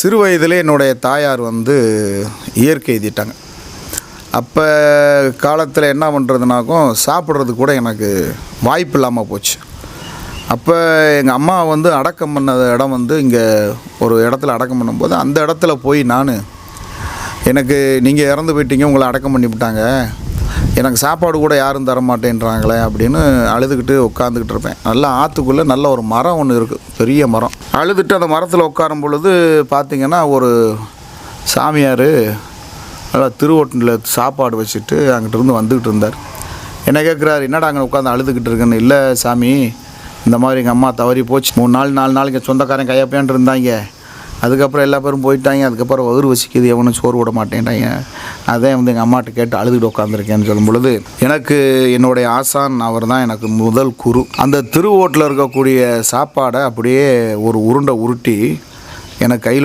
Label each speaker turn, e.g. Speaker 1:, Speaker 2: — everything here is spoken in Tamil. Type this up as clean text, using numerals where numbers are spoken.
Speaker 1: சிறு வயதிலே என்னுடைய தாயார் இயற்கை எய்திட்டாங்க. அப்போ காலத்தில் என்ன பண்ணுறதுனாக்கும் சாப்பிட்றதுக்கு கூட எனக்கு வாய்ப்பு இல்லாமல் போச்சு. அப்போ எங்கள் அம்மா அடக்கம் பண்ண இடம் இங்கே ஒரு இடத்துல அடக்கம் பண்ணும்போது அந்த இடத்துல போய் எனக்கு நீங்கள் இறந்து போயிட்டீங்க, உங்களை அடக்கம் பண்ணிவிட்டாங்க, எனக்கு சாப்பாடு கூட யாரும் தர மாட்டேன்றாங்களே அப்படின்னு அழுதுகிட்டு உட்காந்துக்கிட்டு இருப்பேன். நல்லா ஆற்றுக்குள்ளே நல்ல ஒரு மரம் ஒன்று இருக்குது, பெரிய மரம். அழுதுட்டு அந்த மரத்தில் உட்காரும் பொழுது பார்த்திங்கன்னா ஒரு சாமியார் நல்லா திருவோட்டில் சாப்பாடு வச்சுட்டு அங்கிட்டிருந்து வந்துக்கிட்டு இருந்தார். என்ன கேட்குறாரு, என்னடா அங்கே உட்காந்து அழுதுகிட்டு இருக்குன்னு. இல்லை சாமி, இந்த மாதிரி எங்கள் அம்மா தவறி போச்சு, 4 நாள் இங்கே சொந்தக்காரன் கையப்பேன் இருந்தாங்க, அதுக்கப்புறம் எல்லா பேரும் போயிட்டாங்க, அதுக்கப்புறம் வயிறு வசிக்குது, எவனும் சோறு விட மாட்டேன்ட்டாங்க, அதே எங்கள் அம்மாட்ட கேட்டு அழுதுகிட்டு உட்காந்துருக்கேன்னு சொல்லும் பொழுது எனக்கு என்னுடைய ஆசான் அவர் தான் எனக்கு முதல் குரு. அந்த திருவோட்டில் இருக்கக்கூடிய சாப்பாடை அப்படியே ஒரு உருண்டை உருட்டி எனக்கு கையில்